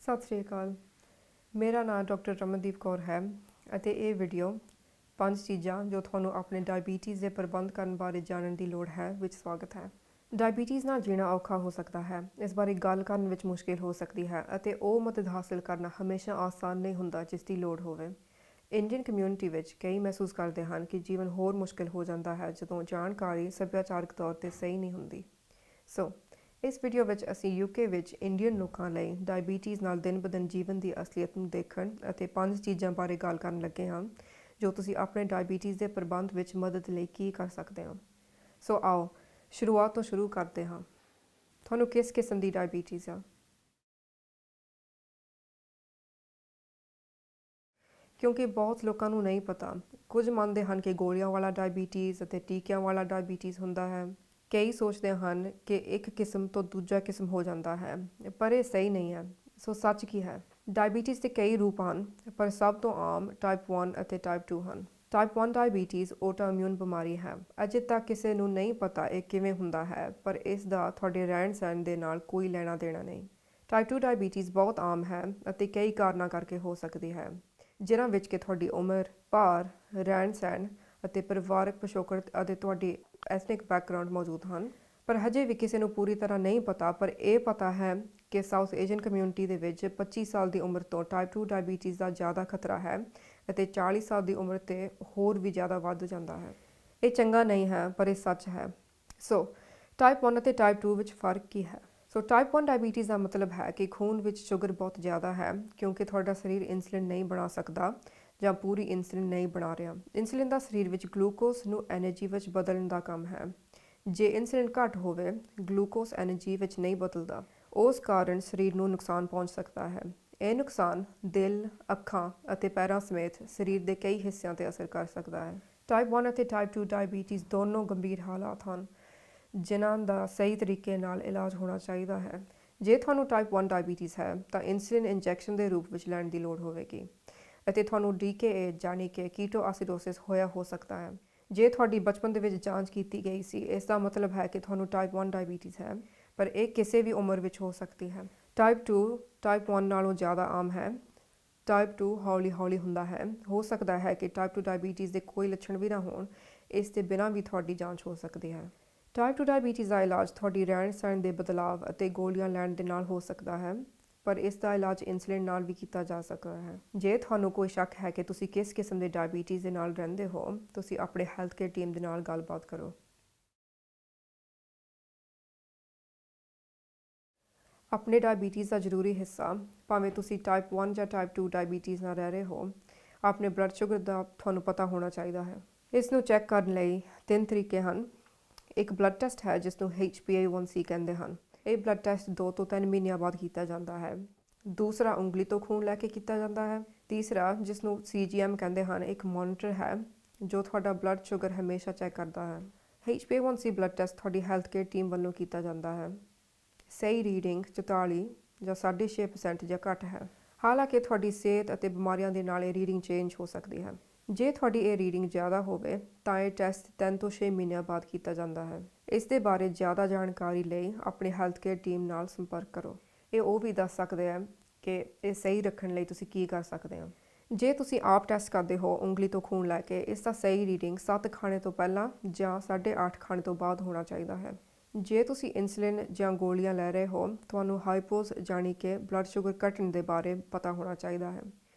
ਸਤਿ ਸ਼੍ਰੀ ਅਕਾਲ। ਮੇਰਾ ਨਾਮ ਡਾਕਟਰ ਰਮਨਦੀਪ ਕੌਰ ਹੈ ਅਤੇ ਇਹ ਵੀਡੀਓ 5 ਚੀਜ਼ਾਂ ਜੋ ਤੁਹਾਨੂੰ ਆਪਣੇ ਡਾਇਬੀਟੀਜ਼ ਦੇ ਪ੍ਰਬੰਧ ਕਰਨ ਬਾਰੇ ਜਾਣਨ ਦੀ ਲੋੜ ਹੈ ਵਿੱਚ ਸਵਾਗਤ ਹੈ। ਡਾਇਬੀਟੀਜ਼ ਨਾਲ ਜੀਣਾ ਔਖਾ ਹੋ ਸਕਦਾ ਹੈ। ਇਸ ਬਾਰੇ ਗੱਲ ਕਰਨ ਵਿੱਚ ਮੁਸ਼ਕਿਲ ਹੋ ਸਕਦੀ ਹੈ ਅਤੇ ਉਹ ਮਦਦ ਹਾਸਲ ਕਰਨਾ ਹਮੇਸ਼ਾ ਆਸਾਨ ਨਹੀਂ ਹੁੰਦਾ ਜਿਸ ਦੀ ਲੋੜ ਹੋਵੇ। ਇੰਡੀਅਨ ਕਮਿਊਨਿਟੀ ਵਿੱਚ ਕਈ ਮਹਿਸੂਸ ਕਰਦੇ ਹਨ ਕਿ ਜੀਵਨ ਹੋਰ ਮੁਸ਼ਕਿਲ ਹੋ ਜਾਂਦਾ ਹੈ ਜਦੋਂ ਜਾਣਕਾਰੀ ਸੱਭਿਆਚਾਰਕ ਤੌਰ 'ਤੇ ਸਹੀ ਨਹੀਂ ਹੁੰਦੀ। ਇਸ ਵੀਡੀਓ ਵਿੱਚ ਅਸੀਂ ਯੂਕੇ ਵਿੱਚ ਇੰਡੀਅਨ ਲੋਕਾਂ ਲਈ ਡਾਇਬੀਟੀਜ਼ ਨਾਲ ਦਿਨ ਬ ਦਿਨ ਜੀਵਨ ਦੀ ਅਸਲੀਅਤ ਨੂੰ ਦੇਖਣ ਅਤੇ 5 ਚੀਜ਼ਾਂ ਬਾਰੇ ਗੱਲ ਕਰਨ ਲੱਗੇ ਹਾਂ ਜੋ ਤੁਸੀਂ ਆਪਣੇ ਡਾਇਬੀਟੀਜ਼ ਦੇ ਪ੍ਰਬੰਧ ਵਿੱਚ ਮਦਦ ਲਈ ਕੀ ਕਰ ਸਕਦੇ ਹੋ। ਆਓ ਸ਼ੁਰੂਆਤ ਤੋਂ ਸ਼ੁਰੂ ਕਰਦੇ ਹਾਂ। ਤੁਹਾਨੂੰ ਕਿਸ ਕਿਸਮ ਦੀ ਡਾਇਬੀਟੀਜ਼ ਆ? ਕਿਉਂਕਿ ਬਹੁਤ ਲੋਕਾਂ ਨੂੰ ਨਹੀਂ ਪਤਾ। ਕੁਝ ਮੰਨਦੇ ਹਨ ਕਿ ਗੋਲੀਆਂ ਵਾਲਾ ਡਾਇਬੀਟੀਜ਼ ਅਤੇ ਟੀਕਿਆਂ ਵਾਲਾ ਡਾਇਬੀਟੀਜ਼ ਹੁੰਦਾ ਹੈ। ਕਈ ਸੋਚਦੇ ਹਨ ਕਿ ਇੱਕ ਕਿਸਮ ਤੋਂ ਦੂਜਾ ਕਿਸਮ ਹੋ ਜਾਂਦਾ ਹੈ, ਪਰ ਇਹ ਸਹੀ ਨਹੀਂ ਹੈ। ਸੱਚ ਕੀ ਹੈ? ਡਾਇਬੀਟੀਜ਼ ਦੇ ਕਈ ਰੂਪ ਹਨ, ਪਰ ਸਭ ਤੋਂ ਆਮ ਟਾਈਪ 1 ਅਤੇ ਟਾਈਪ 2 ਹਨ। ਟਾਈਪ 1 ਡਾਇਬੀਟੀਜ਼ ਆਟੋਇਮਿਊਨ ਬਿਮਾਰੀ ਹੈ। ਅਜੇ ਤੱਕ ਕਿਸੇ ਨੂੰ ਨਹੀਂ ਪਤਾ ਇਹ ਕਿਵੇਂ ਹੁੰਦਾ ਹੈ, ਪਰ ਇਸ ਦਾ ਤੁਹਾਡੇ ਰਹਿਣ ਸਹਿਣ ਦੇ ਨਾਲ ਕੋਈ ਲੈਣਾ ਦੇਣਾ ਨਹੀਂ। ਟਾਈਪ 2 ਡਾਇਬੀਟੀਜ਼ ਬਹੁਤ ਆਮ ਹੈ ਅਤੇ ਕਈ ਕਾਰਨਾਂ ਕਰਕੇ ਹੋ ਸਕਦੀ ਹੈ, ਜਿਨ੍ਹਾਂ ਵਿੱਚ ਕਿ ਤੁਹਾਡੀ ਉਮਰ, ਭਾਰ, ਰਹਿਣ ਸਹਿਣ ਅਤੇ ਪਰਿਵਾਰਕ ਪਿਛੋਕੜ ਅਤੇ ਤੁਹਾਡੀ ਐਥਨਿਕ ਬੈਕਗਰਾਉਂਡ ਮੌਜੂਦ ਹਨ। ਪਰ ਹਜੇ ਵੀ ਕਿਸੇ ਨੂੰ ਪੂਰੀ ਤਰ੍ਹਾਂ ਨਹੀਂ ਪਤਾ, ਪਰ ਇਹ ਪਤਾ ਹੈ ਕਿ ਸਾਊਥ ਏਸ਼ੀਅਨ ਕਮਿਊਨਿਟੀ ਦੇ ਵਿੱਚ 25 ਸਾਲ ਦੀ ਉਮਰ ਤੋਂ ਟਾਈਪ 2 ਡਾਇਬੀਟੀਜ਼ ਦਾ ਜ਼ਿਆਦਾ ਖਤਰਾ ਹੈ ਅਤੇ 40 ਸਾਲ ਦੀ ਉਮਰ 'ਤੇ ਹੋਰ ਵੀ ਜ਼ਿਆਦਾ ਵੱਧ ਜਾਂਦਾ ਹੈ। ਇਹ ਚੰਗਾ ਨਹੀਂ ਹੈ, ਪਰ ਇਹ ਸੱਚ ਹੈ। ਟਾਈਪ 1 ਅਤੇ ਟਾਈਪ 2 ਵਿੱਚ ਫ਼ਰਕ ਕੀ ਹੈ? ਟਾਈਪ 1 ਡਾਇਬੀਟੀਜ਼ ਦਾ ਮਤਲਬ ਹੈ ਕਿ ਖੂਨ ਵਿੱਚ ਸ਼ੂਗਰ ਬਹੁਤ ਜ਼ਿਆਦਾ ਹੈ ਕਿਉਂਕਿ ਤੁਹਾਡਾ ਸਰੀਰ ਇਨਸੁਲਿਨ ਨਹੀਂ ਬਣਾ ਸਕਦਾ ਜਾਂ ਪੂਰੀ ਇਨਸੁਲਿਨ ਨਹੀਂ ਬਣਾ ਰਿਹਾ। ਇਨਸੁਲਿਨ ਦਾ ਸਰੀਰ ਵਿੱਚ ਗਲੂਕੋਜ਼ ਨੂੰ ਐਨਰਜੀ ਵਿੱਚ ਬਦਲਣ ਦਾ ਕੰਮ ਹੈ। ਜੇ ਇਨਸੁਲਿਨ ਘੱਟ ਹੋਵੇ, ਗਲੂਕੋਜ਼ ਐਨਰਜੀ ਵਿੱਚ ਨਹੀਂ ਬਦਲਦਾ, ਉਸ ਕਾਰਨ ਸਰੀਰ ਨੂੰ ਨੁਕਸਾਨ ਪਹੁੰਚ ਸਕਦਾ ਹੈ। ਇਹ ਨੁਕਸਾਨ ਦਿਲ, ਅੱਖਾਂ ਅਤੇ ਪੈਰਾਂ ਸਮੇਤ ਸਰੀਰ ਦੇ ਕਈ ਹਿੱਸਿਆਂ 'ਤੇ ਅਸਰ ਕਰ ਸਕਦਾ ਹੈ। ਟਾਈਪ 1 ਅਤੇ ਟਾਈਪ 2 ਡਾਇਬੀਟੀਜ਼ ਦੋਨੋਂ ਗੰਭੀਰ ਹਾਲਾਤ ਹਨ ਜਿਨ੍ਹਾਂ ਦਾ ਸਹੀ ਤਰੀਕੇ ਨਾਲ ਇਲਾਜ ਹੋਣਾ ਚਾਹੀਦਾ ਹੈ। ਜੇ ਤੁਹਾਨੂੰ ਟਾਈਪ 1 ਡਾਇਬੀਟੀਜ਼ ਹੈ ਤਾਂ ਇਨਸੁਲਿਨ ਇੰਜੈਕਸ਼ਨ ਦੇ ਰੂਪ ਵਿੱਚ ਲੈਣ ਦੀ ਲੋੜ ਹੋਵੇਗੀ ਅਤੇ ਤੁਹਾਨੂੰ DKA ਯਾਨੀ ਕਿ ਕੀਟੋਐਸਿਡੋਸਿਸ ਹੋਇਆ ਹੋ ਸਕਦਾ ਹੈ। ਜੇ ਤੁਹਾਡੀ ਬਚਪਨ ਦੇ ਵਿੱਚ ਜਾਂਚ ਕੀਤੀ ਗਈ ਸੀ, ਇਸ ਦਾ ਮਤਲਬ ਹੈ ਕਿ ਤੁਹਾਨੂੰ ਟਾਈਪ 1 ਡਾਇਬੀਟੀਜ਼ ਹੈ, ਪਰ ਇਹ ਕਿਸੇ ਵੀ ਉਮਰ ਵਿੱਚ ਹੋ ਸਕਦੀ ਹੈ। ਟਾਈਪ 2 ਟਾਈਪ 1 ਨਾਲੋਂ ਜ਼ਿਆਦਾ ਆਮ ਹੈ। ਟਾਈਪ 2 ਹੌਲੀ ਹੌਲੀ ਹੁੰਦਾ ਹੈ। ਹੋ ਸਕਦਾ ਹੈ ਕਿ ਟਾਈਪ 2 ਡਾਇਬੀਟੀਜ਼ ਦੇ ਕੋਈ ਲੱਛਣ ਵੀ ਨਾ ਹੋਣ, ਇਸ ਦੇ ਬਿਨਾਂ ਵੀ ਤੁਹਾਡੀ ਜਾਂਚ ਹੋ ਸਕਦੀ ਹੈ। ਟਾਈਪ 2 ਡਾਇਬੀਟੀਜ਼ ਦਾ ਇਲਾਜ ਤੁਹਾਡੀ ਰਹਿਣ ਸਹਿਣ ਦੇ ਬਦਲਾਵ ਅਤੇ ਗੋਲੀਆਂ ਲੈਣ ਦੇ ਨਾਲ ਹੋ ਸਕਦਾ ਹੈ, ਪਰ ਇਸ ਦਾ ਇਲਾਜ ਇਨਸੁਲਿਨ ਨਾਲ ਵੀ ਕੀਤਾ ਜਾ ਸਕਦਾ ਹੈ। ਜੇ ਤੁਹਾਨੂੰ ਕੋਈ ਸ਼ੱਕ ਹੈ ਕਿ ਤੁਸੀਂ ਕਿਸ ਕਿਸਮ ਦੇ ਡਾਇਬੀਟੀਜ਼ ਦੇ ਨਾਲ ਰਹਿੰਦੇ ਹੋ, ਤੁਸੀਂ ਆਪਣੇ ਹੈਲਥ ਕੇਅਰ ਟੀਮ ਦੇ ਨਾਲ ਗੱਲਬਾਤ ਕਰੋ। ਆਪਣੇ ਡਾਇਬੀਟੀਜ਼ ਦਾ ਜ਼ਰੂਰੀ ਹਿੱਸਾ, ਭਾਵੇਂ ਤੁਸੀਂ ਟਾਈਪ 1 ਜਾਂ ਟਾਈਪ 2 ਡਾਇਬੀਟੀਜ਼ ਨਾਲ ਰਹਿ ਰਹੇ ਹੋ, ਆਪਣੇ ਬਲੱਡ ਸ਼ੂਗਰ ਦਾ ਤੁਹਾਨੂੰ ਪਤਾ ਹੋਣਾ ਚਾਹੀਦਾ ਹੈ। ਇਸ ਨੂੰ ਚੈੱਕ ਕਰਨ ਲਈ 3 ਤਰੀਕੇ ਹਨ। ਇੱਕ ਬਲੱਡ ਟੈਸਟ ਹੈ ਜਿਸ ਨੂੰ HbA1c ਕਹਿੰਦੇ ਹਨ। ਇਹ ਬਲੱਡ ਟੈਸਟ 2 ਤੋਂ 3 ਮਹੀਨਿਆਂ ਬਾਅਦ ਕੀਤਾ ਜਾਂਦਾ ਹੈ। ਦੂਸਰਾ ਉਂਗਲੀ ਤੋਂ ਖੂਨ ਲੈ ਕੇ ਕੀਤਾ ਜਾਂਦਾ ਹੈ। ਤੀਸਰਾ, ਜਿਸ ਨੂੰ CGM ਕਹਿੰਦੇ ਹਨ, ਇੱਕ ਮੋਨੀਟਰ ਹੈ ਜੋ ਤੁਹਾਡਾ ਬਲੱਡ ਸ਼ੂਗਰ ਹਮੇਸ਼ਾ ਚੈੱਕ ਕਰਦਾ ਹੈ। HbA1c ਬਲੱਡ ਟੈਸਟ ਤੁਹਾਡੀ ਹੈਲਥ ਕੇਅਰ ਟੀਮ ਵੱਲੋਂ ਕੀਤਾ ਜਾਂਦਾ ਹੈ। ਸਹੀ ਰੀਡਿੰਗ 44 ਜਾਂ 6.5% ਜਾਂ ਘੱਟ ਹੈ। ਹਾਲਾਂਕਿ ਤੁਹਾਡੀ ਸਿਹਤ ਅਤੇ ਬਿਮਾਰੀਆਂ ਦੇ ਨਾਲ ਇਹ ਰੀਡਿੰਗ ਚੇਂਜ ਹੋ ਸਕਦੀ ਹੈ। ਜੇ ਤੁਹਾਡੀ ਇਹ ਰੀਡਿੰਗ ਜ਼ਿਆਦਾ ਹੋਵੇ ਤਾਂ ਇਹ ਟੈਸਟ 3 ਤੋਂ 6 ਮਹੀਨਿਆਂ ਬਾਅਦ ਕੀਤਾ ਜਾਂਦਾ ਹੈ। ਇਸ ਦੇ ਬਾਰੇ ਜ਼ਿਆਦਾ ਜਾਣਕਾਰੀ ਲਈ ਆਪਣੀ ਹੈਲਥ ਕੇਅਰ ਟੀਮ ਨਾਲ ਸੰਪਰਕ ਕਰੋ। ਇਹ ਉਹ ਵੀ ਦੱਸ ਸਕਦੇ ਹਨ ਕਿ ਇਹ ਸਹੀ ਰੱਖਣ ਲਈ ਤੁਸੀਂ ਕੀ ਕਰ ਸਕਦੇ ਹੋ। ਜੇ ਤੁਸੀਂ ਆਪ ਟੈਸਟ ਕਰਦੇ ਹੋ ਉਂਗਲੀ ਤੋਂ ਖੂਨ ਲੈ ਕੇ, ਇਸ ਦਾ ਸਹੀ ਰੀਡਿੰਗ 7 ਖਾਣੇ ਤੋਂ ਪਹਿਲਾਂ ਜਾਂ 8.5 ਖਾਣੇ ਤੋਂ ਬਾਅਦ ਹੋਣਾ ਚਾਹੀਦਾ ਹੈ। ਜੇ ਤੁਸੀਂ ਇਨਸੁਲਿਨ ਜਾਂ ਗੋਲੀਆਂ ਲੈ ਰਹੇ ਹੋ, ਤੁਹਾਨੂੰ ਹਾਈਪੋਜ਼ ਯਾਨੀ ਕਿ ਬਲੱਡ ਸ਼ੂਗਰ ਘਟਣ ਦੇ ਬਾਰੇ ਪਤਾ ਹੋਣਾ ਚਾਹੀਦਾ ਹੈ।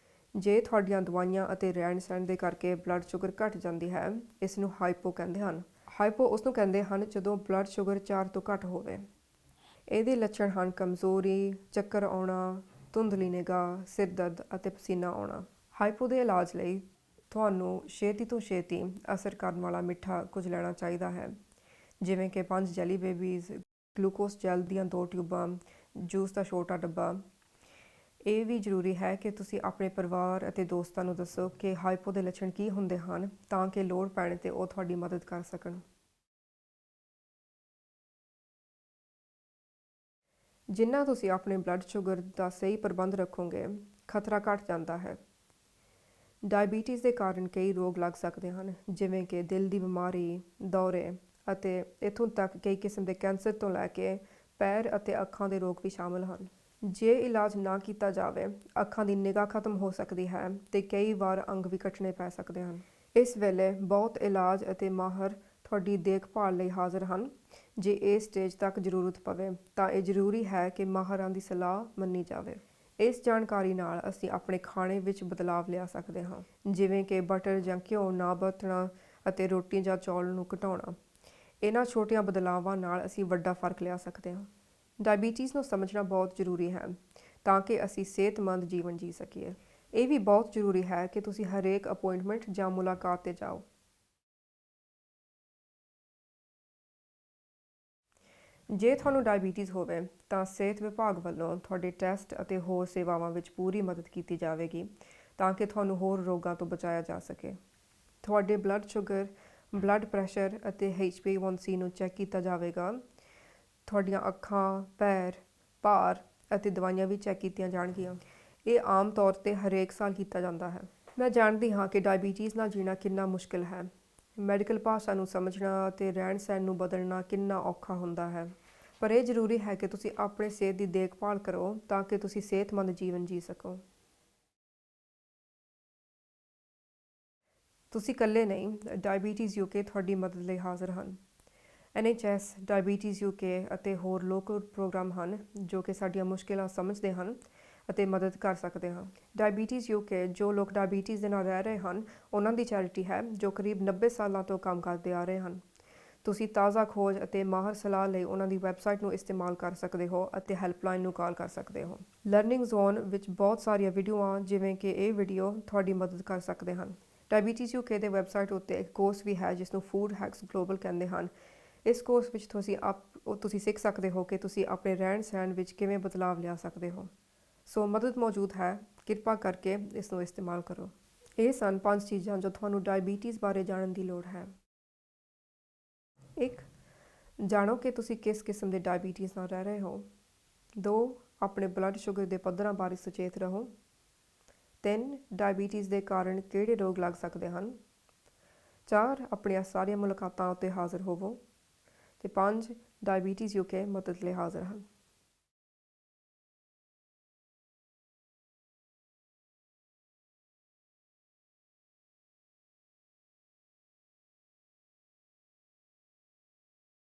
ਜੇ ਤੁਹਾਡੀਆਂ ਦਵਾਈਆਂ ਅਤੇ ਰਹਿਣ ਸਹਿਣ ਦੇ ਕਰਕੇ ਬਲੱਡ ਸ਼ੂਗਰ ਘਟ ਜਾਂਦੀ ਹੈ, ਇਸ ਨੂੰ ਹਾਈਪੋ ਕਹਿੰਦੇ ਹਨ। ਹਾਈਪੋ ਉਸ ਨੂੰ ਕਹਿੰਦੇ ਹਨ ਜਦੋਂ ਬਲੱਡ ਸ਼ੂਗਰ 4 ਤੋਂ ਘੱਟ ਹੋਵੇ। ਇਹਦੇ ਲੱਛਣ ਹਨ ਕਮਜ਼ੋਰੀ, ਚੱਕਰ ਆਉਣਾ, ਧੁੰਦਲੀ ਨਿਗਾਹ, ਸਿਰ ਦਰਦ ਅਤੇ ਪਸੀਨਾ ਆਉਣਾ। ਹਾਈਪੋ ਦੇ ਇਲਾਜ ਲਈ ਤੁਹਾਨੂੰ ਛੇਤੀ ਤੋਂ ਛੇਤੀ ਅਸਰ ਕਰਨ ਵਾਲਾ ਮਿੱਠਾ ਕੁਝ ਲੈਣਾ ਚਾਹੀਦਾ ਹੈ, ਜਿਵੇਂ ਕਿ 5 ਜੈਲੀ ਬੇਬੀਜ਼, ਗਲੂਕੋਜ਼ ਜੈਲ ਦੀਆਂ 2 ਟਿਊਬਾਂ, ਜੂਸ ਦਾ ਛੋਟਾ ਡੱਬਾ। ਇਹ ਵੀ ਜ਼ਰੂਰੀ ਹੈ ਕਿ ਤੁਸੀਂ ਆਪਣੇ ਪਰਿਵਾਰ ਅਤੇ ਦੋਸਤਾਂ ਨੂੰ ਦੱਸੋ ਕਿ ਹਾਈਪੋ ਦੇ ਲੱਛਣ ਕੀ ਹੁੰਦੇ ਹਨ ਤਾਂ ਕਿ ਲੋੜ ਪੈਣ 'ਤੇ ਉਹ ਤੁਹਾਡੀ ਮਦਦ ਕਰ ਸਕਣ। ਜਿੰਨਾ ਤੁਸੀਂ ਆਪਣੇ ਬਲੱਡ ਸ਼ੂਗਰ ਦਾ ਸਹੀ ਪ੍ਰਬੰਧ ਰੱਖੋਗੇ, ਖਤਰਾ ਘਟ ਜਾਂਦਾ ਹੈ। ਡਾਇਬੀਟੀਜ਼ ਦੇ ਕਾਰਨ ਕਈ ਰੋਗ ਲੱਗ ਸਕਦੇ ਹਨ, ਜਿਵੇਂ ਕਿ ਦਿਲ ਦੀ ਬਿਮਾਰੀ, ਦੌਰੇ ਅਤੇ ਇੱਥੋਂ ਤੱਕ ਕਈ ਕਿਸਮ ਦੇ ਕੈਂਸਰ ਤੋਂ ਲੈ ਕੇ ਪੈਰ ਅਤੇ ਅੱਖਾਂ ਦੇ ਰੋਗ ਵੀ ਸ਼ਾਮਲ ਹਨ। ਜੇ ਇਲਾਜ ਨਾ ਕੀਤਾ ਜਾਵੇ ਅੱਖਾਂ ਦੀ ਨਿਗਾਹ ਖਤਮ ਹੋ ਸਕਦੀ ਹੈ ਤੇ ਕਈ ਵਾਰ ਅੰਗ ਵੀ ਕੱਟਣੇ ਪੈ ਸਕਦੇ ਹਨ। ਇਸ ਵੇਲੇ ਬਹੁਤ ਇਲਾਜ ਅਤੇ ਮਾਹਰ ਤੁਹਾਡੀ ਦੇਖਭਾਲ ਲਈ ਹਾਜ਼ਰ ਹਨ। ਜੇ ਇਸ ਸਟੇਜ ਤੱਕ ਜ਼ਰੂਰਤ ਪਵੇ ਤਾਂ ਇਹ ਜ਼ਰੂਰੀ ਹੈ ਕਿ ਮਾਹਰਾਂ ਦੀ ਸਲਾਹ ਮੰਨੀ ਜਾਵੇ। ਇਸ ਜਾਣਕਾਰੀ ਨਾਲ ਅਸੀਂ ਆਪਣੇ ਖਾਣੇ ਵਿੱਚ ਬਦਲਾਵ ਲਿਆ ਸਕਦੇ ਹਾਂ, ਜਿਵੇਂ ਕਿ ਬਟਰ ਜਾਂ ਘਿਓ ਨਾ ਵਰਤਣਾ ਅਤੇ ਰੋਟੀ ਜਾਂ ਚੌਲ ਨੂੰ ਘਟਾਉਣਾ। ਇਹਨਾਂ ਛੋਟੀਆਂ ਬਦਲਾਵਾਂ ਨਾਲ ਅਸੀਂ ਵੱਡਾ ਫਰਕ ਲਿਆ ਸਕਦੇ ਹਾਂ। ਡਾਇਬੀਟੀਜ਼ ਨੂੰ ਸਮਝਣਾ ਬਹੁਤ ਜ਼ਰੂਰੀ ਹੈ ਤਾਂ ਕਿ ਅਸੀਂ ਸਿਹਤਮੰਦ ਜੀਵਨ ਜੀ ਸਕੀਏ। ਇਹ ਵੀ ਬਹੁਤ ਜ਼ਰੂਰੀ ਹੈ ਕਿ ਤੁਸੀਂ ਹਰੇਕ ਅਪਾਇੰਟਮੈਂਟ ਜਾਂ ਮੁਲਾਕਾਤ 'ਤੇ ਜਾਓ। ਜੇ ਤੁਹਾਨੂੰ ਡਾਇਬੀਟੀਜ਼ ਹੋਵੇ ਤਾਂ ਸਿਹਤ ਵਿਭਾਗ ਵੱਲੋਂ ਤੁਹਾਡੇ ਟੈਸਟ ਅਤੇ ਹੋਰ ਸੇਵਾਵਾਂ ਵਿੱਚ ਪੂਰੀ ਮਦਦ ਕੀਤੀ ਜਾਵੇਗੀ ਤਾਂ ਕਿ ਤੁਹਾਨੂੰ ਹੋਰ ਰੋਗਾਂ ਤੋਂ ਬਚਾਇਆ ਜਾ ਸਕੇ। ਤੁਹਾਡੇ ਬਲੱਡ ਸ਼ੂਗਰ, ਬਲੱਡ ਪ੍ਰੈਸ਼ਰ ਅਤੇ HbA1c ਨੂੰ ਚੈੱਕ ਕੀਤਾ ਜਾਵੇਗਾ। ਤੁਹਾਡੀਆਂ ਅੱਖਾਂ, ਪੈਰ, ਭਾਰ ਅਤੇ ਦਵਾਈਆਂ ਵੀ ਚੈੱਕ ਕੀਤੀਆਂ ਜਾਣਗੀਆਂ। ਇਹ ਆਮ ਤੌਰ 'ਤੇ ਹਰੇਕ ਸਾਲ ਕੀਤਾ ਜਾਂਦਾ ਹੈ। ਮੈਂ ਜਾਣਦੀ ਹਾਂ ਕਿ ਡਾਇਬੀਟੀਜ਼ ਨਾਲ ਜੀਣਾ ਕਿੰਨਾ ਮੁਸ਼ਕਿਲ ਹੈ। ਮੈਡੀਕਲ ਭਾਸ਼ਾ ਨੂੰ ਸਮਝਣਾ ਅਤੇ ਰਹਿਣ ਸਹਿਣ ਨੂੰ ਬਦਲਣਾ ਕਿੰਨਾ ਔਖਾ ਹੁੰਦਾ ਹੈ, ਪਰ ਇਹ ਜ਼ਰੂਰੀ ਹੈ ਕਿ ਤੁਸੀਂ ਆਪਣੀ ਸਿਹਤ ਦੀ ਦੇਖਭਾਲ ਕਰੋ ਤਾਂ ਕਿ ਤੁਸੀਂ ਸਿਹਤਮੰਦ ਜੀਵਨ ਜੀ ਸਕੋ। ਤੁਸੀਂ ਇਕੱਲੇ ਨਹੀਂ, ਡਾਇਬੀਟੀਜ਼ UK ਤੁਹਾਡੀ ਮਦਦ ਲਈ ਹਾਜ਼ਰ ਹਨ। NHS, ਡਾਇਬੀਟੀਜ਼ UK ਅਤੇ ਹੋਰ ਲੋਕਲ ਪ੍ਰੋਗਰਾਮ ਹਨ ਜੋ ਕਿ ਸਾਡੀਆਂ ਮੁਸ਼ਕਿਲਾਂ ਸਮਝਦੇ ਹਨ ਅਤੇ ਮਦਦ ਕਰ ਸਕਦੇ ਹਾਂ। ਡਾਇਬੀਟੀਜ਼ UK ਜੋ ਲੋਕ ਡਾਇਬੀਟੀਜ਼ ਦੇ ਨਾਲ ਰਹਿ ਰਹੇ ਹਨ ਉਹਨਾਂ ਦੀ ਚੈਰਿਟੀ ਹੈ ਜੋ ਕਰੀਬ 90 ਸਾਲਾਂ ਤੋਂ ਕੰਮ ਕਰਦੇ ਆ ਰਹੇ ਹਨ। ਤੁਸੀਂ ਤਾਜ਼ਾ ਖੋਜ ਅਤੇ ਮਾਹਰ ਸਲਾਹ ਲਈ ਉਹਨਾਂ ਦੀ ਵੈਬਸਾਈਟ ਨੂੰ ਇਸਤੇਮਾਲ ਕਰ ਸਕਦੇ ਹੋ ਅਤੇ ਹੈਲਪਲਾਈਨ ਨੂੰ ਕਾਲ ਕਰ ਸਕਦੇ ਹੋ। ਲਰਨਿੰਗ ਜ਼ੋਨ ਵਿੱਚ ਬਹੁਤ ਸਾਰੀਆਂ ਵੀਡੀਓਆਂ ਜਿਵੇਂ ਕਿ ਇਹ ਵੀਡੀਓ ਤੁਹਾਡੀ ਮਦਦ ਕਰ ਸਕਦੇ ਹਨ। ਡਾਇਬੀਟੀਜ਼ UK ਦੇ ਵੈਬਸਾਈਟ ਉੱਤੇ ਇੱਕ ਕੋਰਸ ਵੀ ਹੈ ਜਿਸ ਨੂੰ ਫੂਡ ਹੈਕਸ ਗਲੋਬਲ ਕਹਿੰਦੇ ਹਨ। ਇਸ ਕੋਰਸ ਵਿੱਚ ਤੁਸੀਂ ਸਿੱਖ ਸਕਦੇ ਹੋ ਕਿ ਤੁਸੀਂ ਆਪਣੇ ਰਹਿਣ ਸਹਿਣ ਵਿੱਚ ਕਿਵੇਂ ਬਦਲਾਵ ਲਿਆ ਸਕਦੇ ਹੋ। ਸੋ ਮਦਦ ਮੌਜੂਦ ਹੈ, ਕਿਰਪਾ ਕਰਕੇ ਇਸ ਨੂੰ ਇਸਤੇਮਾਲ ਕਰੋ। ਇਹ ਸਨ 5 ਚੀਜ਼ਾਂ ਜੋ ਤੁਹਾਨੂੰ ਡਾਇਬੀਟੀਜ਼ ਬਾਰੇ ਜਾਣਨ ਦੀ ਲੋੜ ਹੈ। 1. ਜਾਣੋ ਕਿ ਤੁਸੀਂ ਕਿਸ ਕਿਸਮ ਦੇ ਡਾਇਬੀਟੀਜ਼ ਨਾਲ ਰਹਿ ਰਹੇ ਹੋ। 2. ਆਪਣੇ ਬਲੱਡ ਸ਼ੂਗਰ ਦੇ ਪੱਧਰਾਂ ਬਾਰੇ ਸੁਚੇਤ ਰਹੋ। 3. ਡਾਇਬੀਟੀਜ਼ ਦੇ ਕਾਰਨ ਕਿਹੜੇ ਰੋਗ ਲੱਗ ਸਕਦੇ ਹਨ। 4. ਆਪਣੀਆਂ ਸਾਰੀਆਂ ਮੁਲਾਕਾਤਾਂ ਉੱਤੇ ਹਾਜ਼ਰ ਹੋਵੋ। ਤੇ 5. ਡਾਇਬੀਟੀਜ਼ UK ਮਦਦ ਲਈ ਹਾਜ਼ਰ ਹਨ।